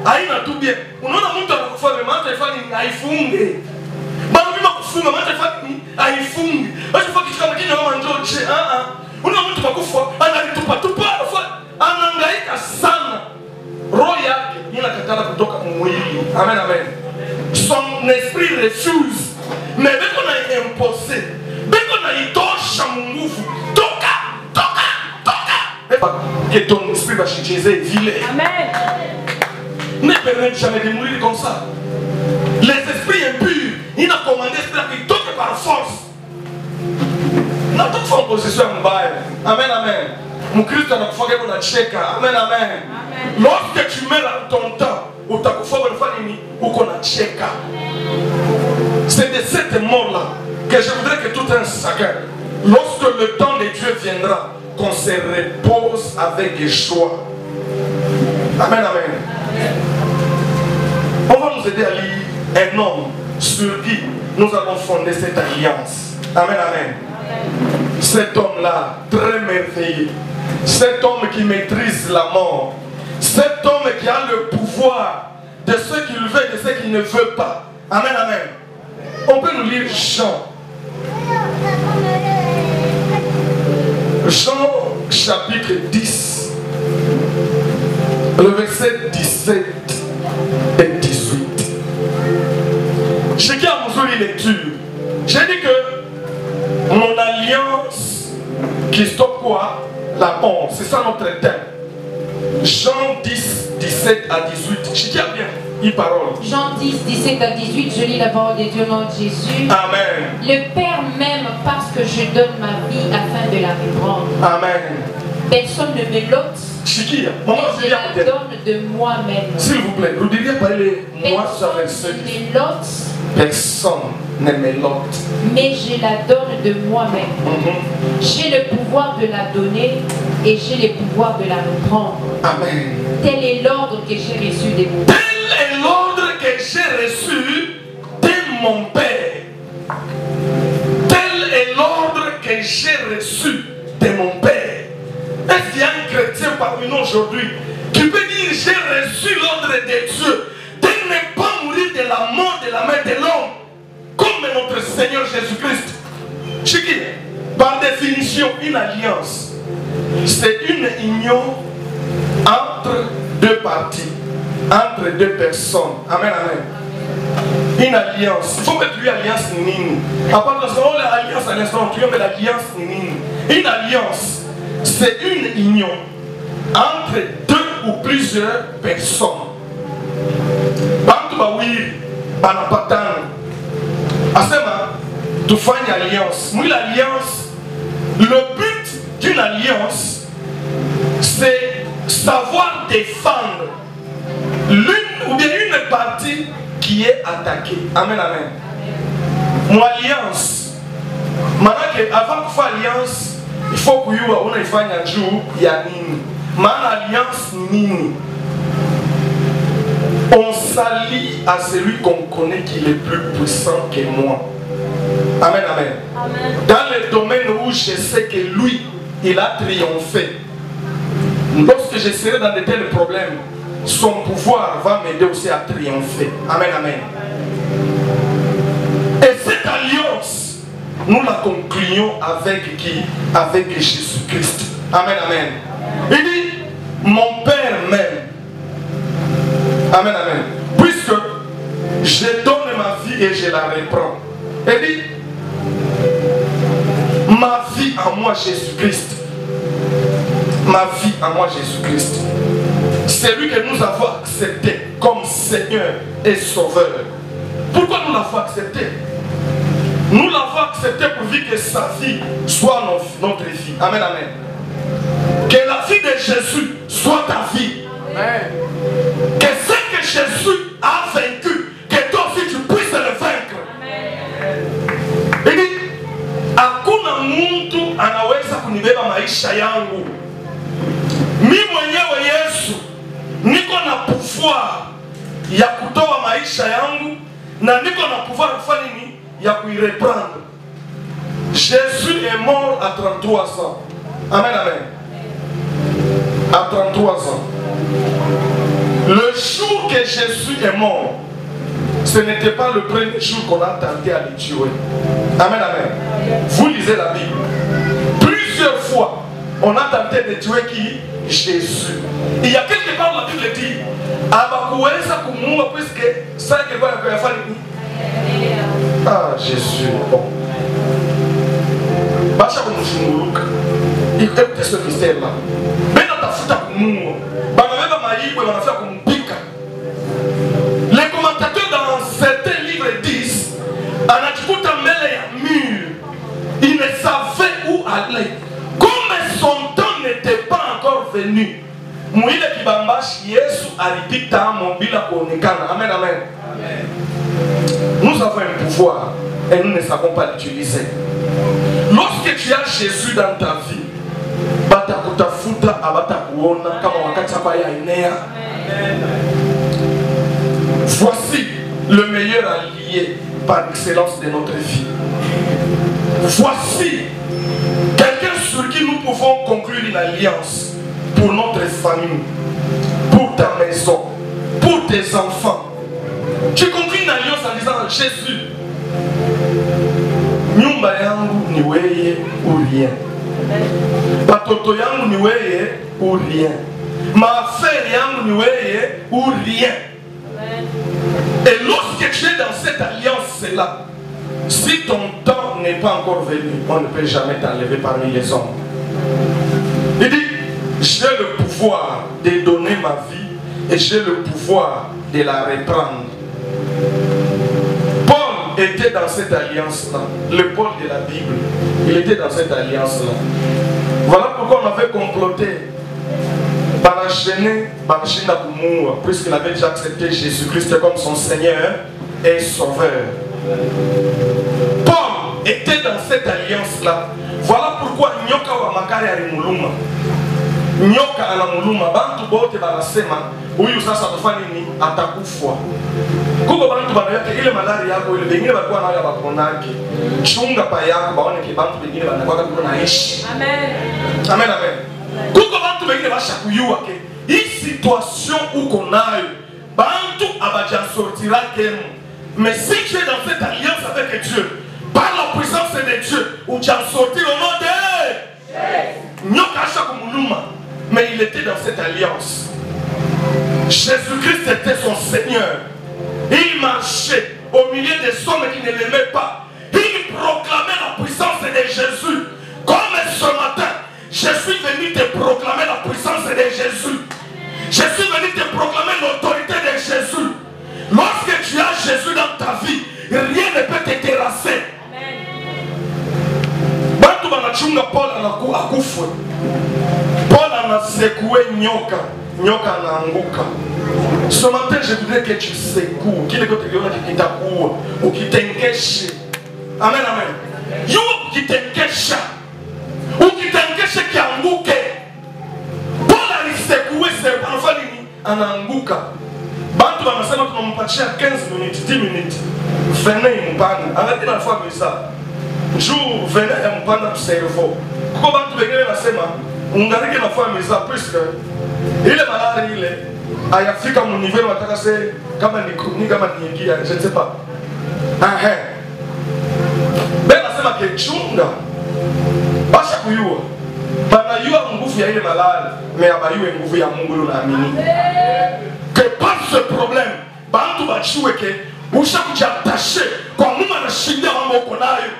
haina tu bien. Unaona mtu anakufa, mema ifanye haifunge. Bado mimi kufunga mata ifanye haifunge. Basi kwa kitu kama kile mama njoje, unaona mtu makufa, analitupa tupa, anahangaika sana. Roho yake inakatala kutoka mwili. Amen, amen. Son esprit refuse. Mais dès qu'on a imposé, dès qu'on a itosha nguvu, toka, toka, toka. Que ton esprit va changer vilain. Amen. Ne permets jamais de mourir comme ça. Les esprits impurs, il n'a commandé cela qui toque par force. N'a pas de position en bas. Amen, amen. Mon Christ n'a pas fait qu'on a checké. Amen, amen. Lorsque tu mets dans ton temps, ou tu as fait ou qu'on a checké. C'est de cette mort-là que je voudrais que tout un chacun lorsque le temps de Dieu viendra, qu'on se repose avec joie. Amen, amen. On va nous aider à lire un homme sur qui nous allons fonder cette alliance. Amen, amen. Cet homme-là, très merveilleux. Cet homme qui maîtrise la mort. Cet homme qui a le pouvoir de ce qu'il veut et de ce qu'il ne veut pas. Amen, amen. On peut nous lire Jean. Jean chapitre 10. Le verset 17 et 18. J'ai qui a besoin de lecture. J'ai dit que mon alliance qui stoppe quoi? La honte. C'est ça notre thème. Jean 10, 17 à 18. J'ai qui a bien une parole. Jean 10, 17 à 18. Je lis la parole de Dieu au nom de Jésus. Amen. Le Père m'aime parce que je donne ma vie afin de la reprendre. Amen. Personne ne me l'ôte. Chiquilla, Mais je la donne de moi-même. S'il vous plaît, vous diriez pas les moi j'avais Personne ne me l'ôte. Personne ne me l'ôte. Mais je la donne de moi-même. J'ai le pouvoir de la donner et j'ai le pouvoir de la reprendre. Amen. Tel est l'ordre que j'ai reçu de mon Tel est l'ordre que j'ai reçu de mon Père. Tel est l'ordre que j'ai reçu de mon Père. Est-ce qu'il y a un chrétien parmi nous aujourd'hui qui peut dire j'ai reçu l'ordre de Dieu de ne pas mourir de la mort de la main de l'homme comme notre Seigneur Jésus-Christ? Chiqui, par définition, une alliance, c'est une union entre deux parties, entre deux personnes. Amen, amen. Une alliance. Il faut mettre lui alliance nini. À part de ça, on l'alliance à l'instant, tu mets l'alliance nini. Une alliance, c'est une union entre deux ou plusieurs personnes. Bantu bawi, banapatan. Asema, tu fais une alliance. Moi, l'alliance, le but d'une alliance, c'est savoir défendre l'une ou bien une partie qui est attaquée. Amen, amen. Mon alliance, maintenant avant de faire alliance, il faut que vous ayez fait un jour, il y a une alliance nini. On s'allie à celui qu'on connaît qui est plus puissant que moi. Amen, amen. Amen. Dans le domaine où je sais que lui, il a triomphé. Lorsque je serai dans de tels problèmes, son pouvoir va m'aider aussi à triompher. Amen, amen. Et cette alliance, nous la concluons avec qui? Avec Jésus-Christ. Amen, amen. Il dit, mon Père m'aime. Amen, amen. Puisque je donne ma vie et je la reprends. Il dit, ma vie à moi Jésus-Christ. Ma vie à moi Jésus-Christ. C'est lui que nous avons accepté comme Seigneur et Sauveur. Pourquoi nous l'avons accepté? Nous l'avons accepté pourvu que sa vie soit notre vie. Amen, amen. Que la vie de Jésus soit ta vie. Amen. Que ce que Jésus a vaincu, que toi aussi tu puisses le vaincre. Amen. Il dit, hakuna mtu anaweza kunibeba maisha yangu. Mimi mwenyewe Yesu niko na pouvoir ya kutoa maisha yangu na niko na pouvoir kufanya nini? Ya kuireprendre. Jésus est mort à 33 ans. Amen, amen. À 33 ans. Le jour que Jésus est mort, ce n'était pas le premier jour qu'on a tenté à le tuer. Amen, amen. Vous lisez la Bible. Plusieurs fois, on a tenté de tuer qui? Jésus. Il y a quelque part la Bible dit, abakuweza kumuua puisque ça que va faire. Ah, Jésus. Bon. Bacha kumshunguluka. Écoutez ce mystère-là. Bena tafuta kumuua. Banabeba maïbwe banafika kumpika. Les commentateurs dans certains livres disent, anajikuta mbele ya mur. Il ne savait où aller. Comme son temps n'était pas encore venu. Mouile kibambashi Yesu alipita mobila kuonekana. Amen, amen. Nous avons un pouvoir et nous ne savons pas l'utiliser. Lorsque tu as Jésus dans ta vie, batakutafuta abatakuona kama wakati hapa ya Enea. Voici le meilleur allié par excellence de notre vie. Voici quelqu'un sur qui nous pouvons conclure une alliance pour notre famille, pour ta maison, pour tes enfants. Tu conclus une alliance en disant Jésus, nyumba yangu ni weye ou rien. Batoto yangu ni weye ou rien. Ma affaire yangu ni weye ou rien. Et lorsque tu es dans cette alliance-là, si ton temps n'est pas encore venu, on ne peut jamais t'enlever parmi les hommes. Il dit, j'ai le pouvoir de donner ma vie et j'ai le pouvoir de la reprendre. Paul était dans cette alliance-là. Le Paul de la Bible, il était dans cette alliance-là. Voilà pourquoi on avait comploté puisqu'il avait déjà accepté Jésus-Christ comme son Seigneur et Sauveur. Paul était dans cette alliance-là. Voilà pourquoi Nyoka wa Makari alimuluma. Nyoka anamuluma. Bantu bote banasema huyu sasa atafanya nini? Atakufa. Kuko bantu banayake ile malari yako ile bengine balikuwa nayo bakonake. Chunga pa yako baone ke bantu bengine banakuwa kuna naishi. Amen. Amen amen. Kuko bantu bengine basha kuyua ke hii situation uko nayo bantu abaja sortira kemu. Mais si tu es dans cette alliance avec Dieu, par la puissance de Dieu, où tu as sorti au nom de Nyoka Shakumuluma, mais il était dans cette alliance. Jésus-Christ était son Seigneur. Il marchait au milieu des hommes qui ne l'aimaient pas. Il proclamait la puissance de Jésus. Comme ce matin, je suis venu te proclamer la puissance de Jésus. Je suis venu te proclamer l'autorité de Jésus. Lorsque tu as Jésus dans ta vie, rien ne peut te terrasser. Bantu banachunga Paul anakufa. Paul anasekue nyoka. Nyoka anaanguka. Ce matin, je voudrais que tu secoues. Kile kote kiona kitakuwa. Ukitengeshe. Amen, amen. Yo ukitengesha. Ukitengeshe kianguke. Paul alisekue serpent nini? Anaanguka. Bantu banasema tunampatia 15 minutes, 10 minutes. Venez mpanda. Angalia na fois ça. Jour venez mpanda tu cerveau. Kuko bantu bengine nasema ungarike na fois ça puisque ile malari ile ayafika mu niveau wataka se kama ni kama niingia, je ne sais pas. Ben nasema ke chunga. Basha kuyua. Bana yua nguvu ya ile malari, mais abayue nguvu ya Mungu unaamini. Que par ce problème, bantu bachue ke usha kujiattacher kwa Mungu anashindia mambo nayo.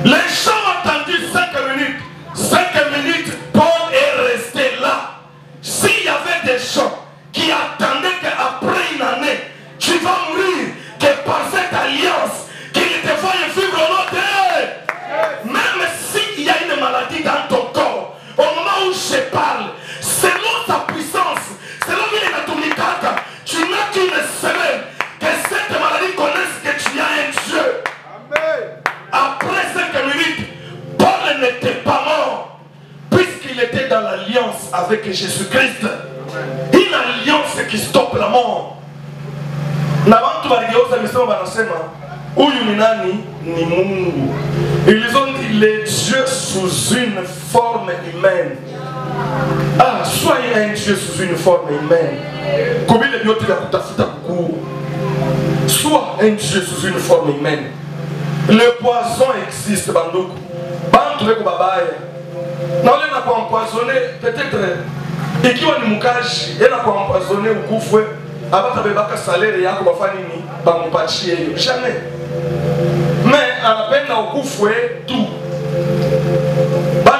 Les gens ont attendu 5 minutes. 5 minutes, Paul est resté là. S'il y avait des gens qui attendaient qu'après une année, tu vas mourir, que par cette alliance, qu'il te faille vivre l'autre. Même s'il y a une maladie dans ton corps, au moment où je parle, selon ta puissance, selon qu'il est dans ton état, tu n'as qu'une semaine que cette maladie connaisse que tu as un Dieu. Amen. Après 5 minutes, Paul n'était pas mort, puisqu'il était dans l'alliance avec Jésus-Christ. Une alliance qui stoppe la mort. Ils ont dit les dieux sous une forme humaine. Ah, soyez un Dieu sous une forme humaine. Sois un Dieu sous une forme humaine. Le poison existe, Bandoukou. Bandoukou Babaye. Non, il n'a pas empoisonné, peut-être. Et qui va nous cacher, il n'a pas empoisonné au coup fouet. Avant de faire salaire, il y a un famille, jamais. Mais à la peine au coup fouet, tout.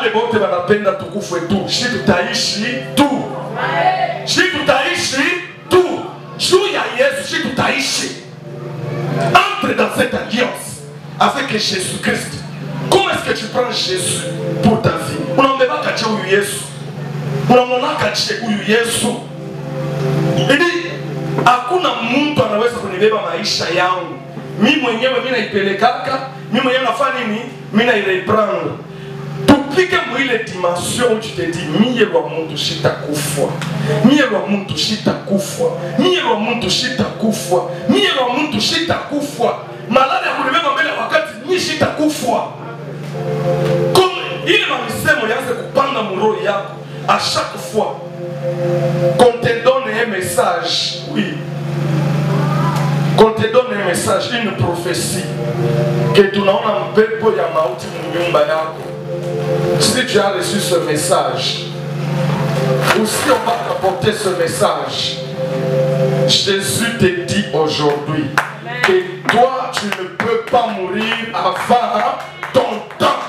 Les bottes à la peine au coup fouet, tout. Si tu t'aïchi, tout. Si tu t'aïchi, tout. Jouya Yesu, si tu t'aïchi. Entre dans cette alliance avec Jésus-Christ. Comment est-ce que tu prends Jésus pour ta vie? On n'a pas caché où Yesu. On n'a pas caché où Yesu. Il dit, hakuna mtu anaweza kunibeba maisha yangu. Mimi mwenyewe mimi naipelekaka, mimi mwenyewe nafanya nini? Mimi na reprendre. Tupike mwile dimension où tu te dis mie lwa muntu shitakufa. Mie lwa muntu shitakufa. Mie lwa muntu shitakufa. Mie lwa muntu shitakufa. Malade ya kulibeba mbele wakati mie shitakufa. Comme ile mamisemo yaanze kupanda muro yako à chaque fois qu'on te donne un message, oui. Qu'on te donne un message, une prophétie que tunaona mpepo ya mauti mnyumba yako. Si tu as reçu ce message, ou si on va t'apporter ce message, Jésus te dit aujourd'hui que toi tu ne peux pas mourir avant ton temps.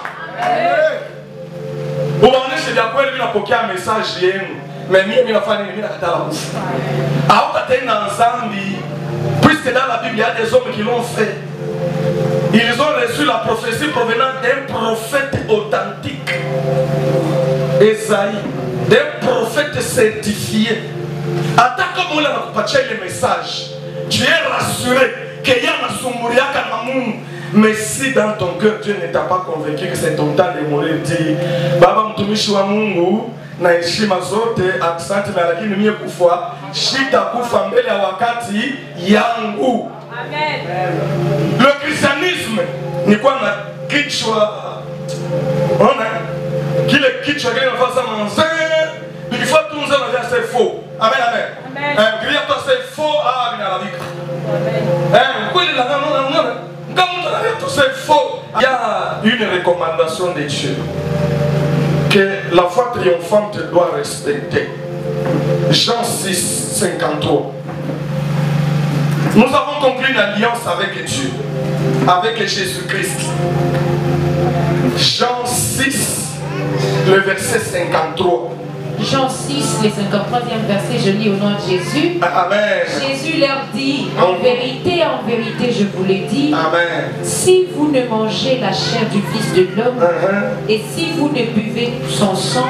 Vous m'avez dit que vous avez un message, mais vous avez puisque dans la Bible il y a des hommes qui l'ont fait. Ils ont reçu la prophétie provenant d'un prophète authentique, Esaïe, d'un prophète certifié. Attends comme on a partagé le message, tu es rassuré qu'il y a un Soumuriaka Namoum. Mais si dans ton cœur Dieu ne t'a pas convaincu que c'est ton temps de mourir, dis Baba mtumishi wa Mungu na heshima zote, asante na lakini mie kufa sitakufa mbele ya wakati yangu. Amen. Le christianisme ni kwa na kichwa, ona kile kichwa kile nafasa manze bikifua tunza na vya c'est faux. Amen, amen. Kile to c'est faux ah binalabika. Amen. Kweli la ngana c'est faux. Il y a une recommandation de Dieu que la foi triomphante doit respecter. Jean 6, 53. Nous avons conclu une alliance avec Dieu, avec Jésus-Christ. Jean 6, le verset 53. Jean 6, le 53e verset, je lis au nom de Jésus. Amen. Jésus leur dit, en vérité, je vous le dis, amen. Si vous ne mangez la chair du Fils de l'homme, et si vous ne buvez son sang,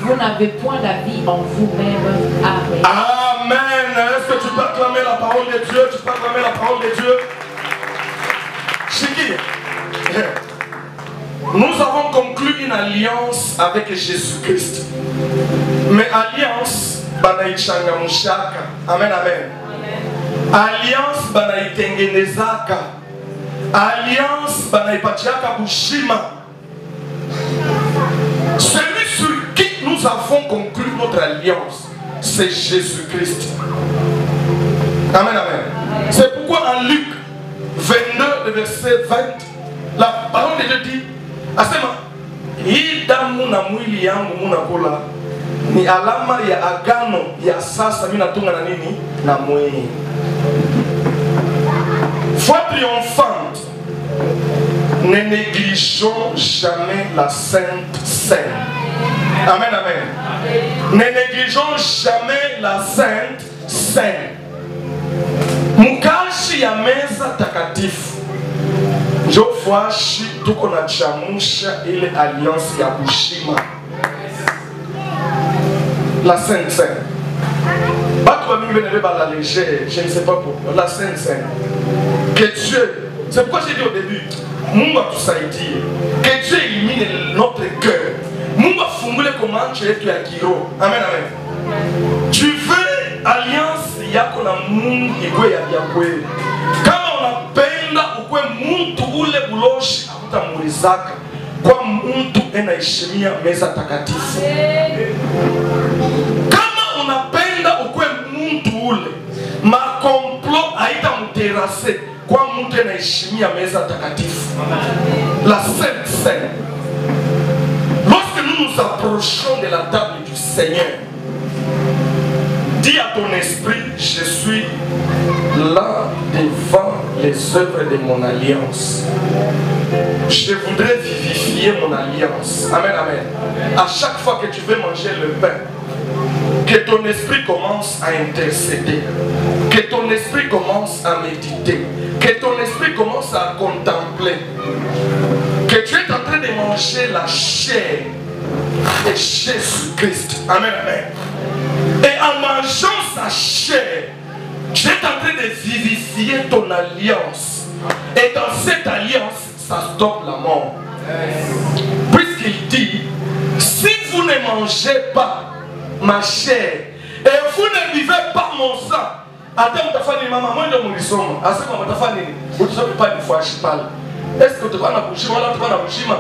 vous n'avez point la vie en vous-même. Amen. Amen. Est-ce que tu peux acclamer la parole de Dieu? Tu peux acclamer la parole de Dieu? Chiki. Nous avons conclu une alliance avec Jésus-Christ. Mais alliance, banaïchanga mushaka. Amen, amen. Alliance, banaïtengenezaka. Alliance, banaïpatiaka bushima. Celui sur qui nous avons conclu notre alliance, c'est Jésus-Christ. Amen, amen. C'est pourquoi en Luc 22, le verset 20, la parole de Dieu dit, asema hii damu na mwili yangu munakula ni alama ya agano ya sasa mimi natunga na nini na mwili. Foi triomphante, ne négligeons jamais la Sainte Seine. Amen, amen. Ne négligeons jamais la Sainte Seine. Mukashi ya meza takatifu Jofuashi tuko na chamusha ile alliance ya Bushima. La Sainte Seine. Batu wa mingi venez par la légère, je ne sais pas pourquoi. La Sainte Seine. Que Dieu, c'est pourquoi j'ai dit au début, Mungu atusaidie. Que Dieu élimine notre cœur. Mungu afungule comment tu es ya kiro. Amen, amen. Tu veux alliance yako na Mungu ikwe ya kweli. Kama unapenda ukwe mtu ule buloshi akutamurizaka kwa mtu anaheshimia meza takatifu. Kama unapenda ukwe mtu ule makomplo haitamterase kwa mtu anaheshimia meza takatifu. La Sainte Seine. Lorsque nous nous approchons de la table du Seigneur, dis à ton esprit, je suis là devant les œuvres de mon alliance. Je voudrais vivifier mon alliance. Amen, amen. À chaque fois que tu veux manger le pain, que ton esprit commence à intercéder, que ton esprit commence à méditer, que ton esprit commence à contempler, que tu es en train de manger la chair de Jésus-Christ. Amen, amen. Et en mangeant sa chair, tu es en train de vivifier ton alliance. Et dans cette alliance, ça stoppe la mort. Puisqu'il dit, si vous ne mangez pas ma chair et vous ne buvez pas mon sang, est-ce que tu vas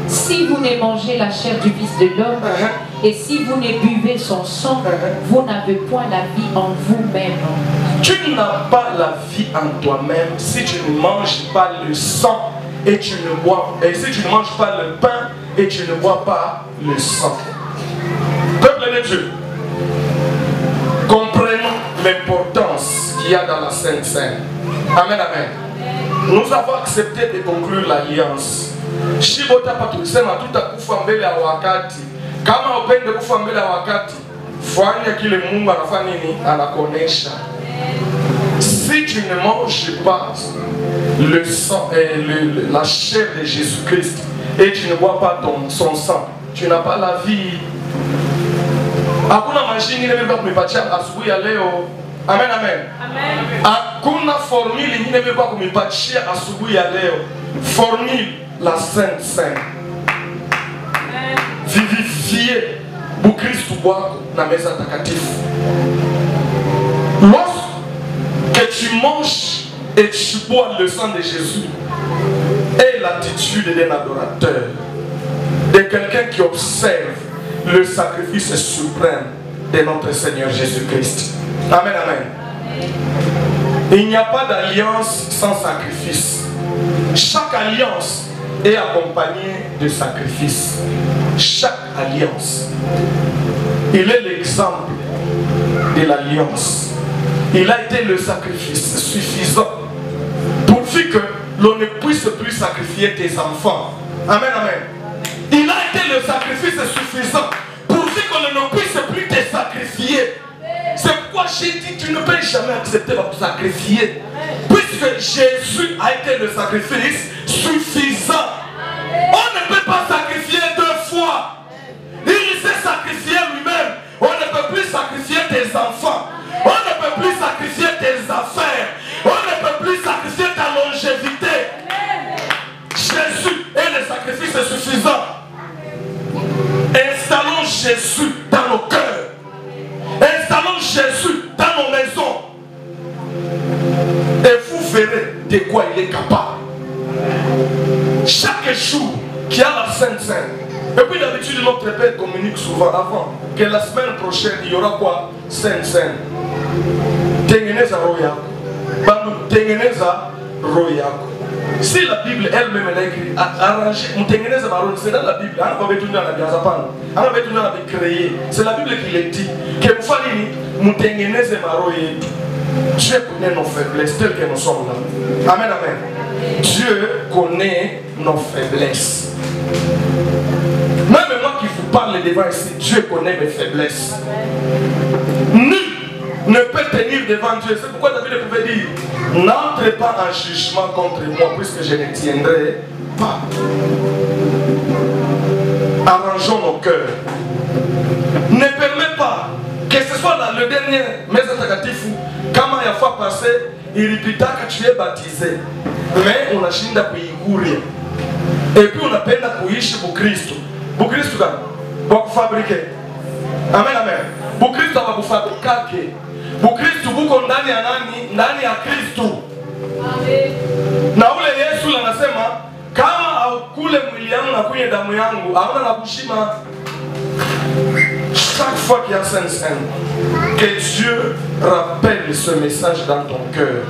si vous ne mangez la chair du Fils de l'homme et si vous ne buvez son sang, vous n'avez point la vie en vous-même. Tu n'as pas la vie en toi-même si tu ne manges pas le sang et tu ne bois, et si tu ne manges pas le pain et tu ne bois pas le sang. Peuple de Dieu, comprenons l'importance qu'il y a dans la Sainte Seine. Amen, amen. Nous avons accepté de conclure l'alliance. Shibota patusema tutakufa mbele ya wakati. Kama upende kufa mbele ya wakati, fanya kile Mungu anafanya nini? Anakuonesha. Si tu ne manges pas le sang et la chair de Jésus-Christ et tu ne bois pas son sang, tu n'as pas la vie. Hakuna mashini nimebeba kumipatia asubuhi ya leo. Amen, amen. Hakuna formule nyingine nimebeba kumipatia asubuhi ya leo. Formule la Sainte Seine. Vivifier Bukristu wako na meza takatifu. Lorsque tu manges et tu bois le sang de Jésus, et l'attitude d'un adorateur, de quelqu'un qui observe le sacrifice suprême de notre Seigneur Jésus-Christ. Amen, amen. Il n'y a pas d'alliance sans sacrifice. Chaque alliance est accompagnée de sacrifice. Chaque alliance. Il est l'exemple de l'alliance. Il a été le sacrifice suffisant pourvu que l'on ne puisse plus sacrifier tes enfants. Amen, amen. Il a été le sacrifice suffisant pourvu qu'on ne puisse plus te sacrifier. C'est pourquoi j'ai dit tu ne peux jamais accepter de te sacrifier. Puisque Jésus a été le sacrifice suffisant. On ne peut pas sacrifier deux fois. Il s'est sacrifié lui-même. On ne peut plus sacrifier tes enfants. On ne peut plus sacrifier tes affaires. On ne peut plus sacrifier ta longévité. Jésus est le sacrifice suffisant. Installons Jésus dans nos cœurs. Installons Jésus dans nos maisons. Et vous verrez de quoi il est capable. Chaque jour qu'il y a la Sainte Seine. Et puis d'habitude notre Père communique souvent avant que la semaine prochaine il y aura quoi? Sainte Seine. Tengeneza roya. Bandu tengeneza roya. Si la Bible elle-même elle a écrit arrangé, c'est dans la Bible. C'est la Bible qui le dit. Que vous fallait Dieu connaît nos faiblesses telles que nous sommes là. Amen, amen. Dieu connaît nos faiblesses. Même moi qui vous parle devant ici, Dieu connaît mes faiblesses. Nul ne peut tenir devant Dieu. C'est pourquoi David pouvait dire: n'entrez pas en jugement contre moi, puisque je ne tiendrai pas. Arrangeons nos cœurs. Ne permets pas que ce soit dans le dernier message tagatifu, quand il y a fois passé, il répéta que tu es baptisé. Mais on a shinda kuiguria. Et puis on a peine à kuishi pour Christ. Pour Christ, pour fabriquer. Amen, amen. Pour Christ, on va vous fabriquer. Pour Christ, vous condamnez à nani à Christ. Na ule Yesu anasema kama aukule mwili yangu na kunywa damu yangu, hauna na kushima. Chaque fois qu'il y a Sainte Seine, que Dieu rappelle ce message dans ton cœur.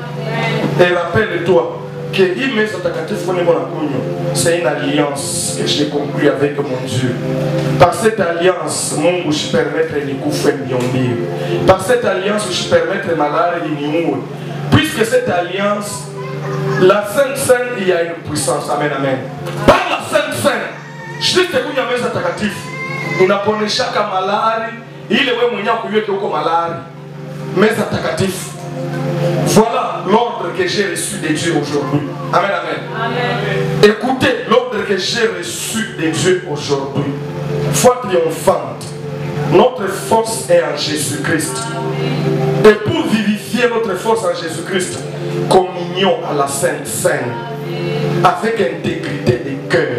Et rappelle-toi que c'est une alliance que j'ai conclue avec mon Dieu. Par cette alliance, Mungu je permettre de kufwe mbiombi. Par cette alliance, je permettre malari de. Puisque cette alliance, la Sainte Seine, il y a une puissance. Amen, amen. Par la Sainte Seine, je te dis que mesa takatifu inaponesha kama malari ile wewe mwenyewe kuiweke huko malari. Mesa takatifu. Voilà l'ordre que j'ai reçu de Dieu aujourd'hui. Amen, amen, amen. Écoutez l'ordre que j'ai reçu de Dieu aujourd'hui. Foi triomphante. Notre force est en Jésus-Christ. Et pour vivifier notre force en Jésus-Christ, communiez union à la Sainte Seine, avec intégrité de cœur,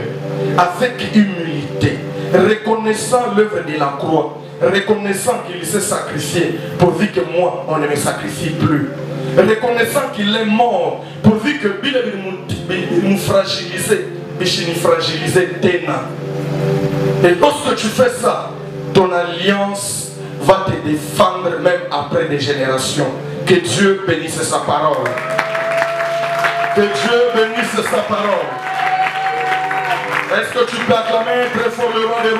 avec humilité, reconnaissant l'œuvre de la croix, reconnaissant qu'il s'est sacrifié pourvu que moi, on ne me sacrifie plus. Reconnaissant qu'il est mort pourvu que nous fragilisé, et lorsque tu fais ça, ton alliance va te défendre même après des générations. Que Dieu bénisse sa parole. Que Dieu bénisse sa parole. Est-ce que tu peux acclamer très fort le roi des rois?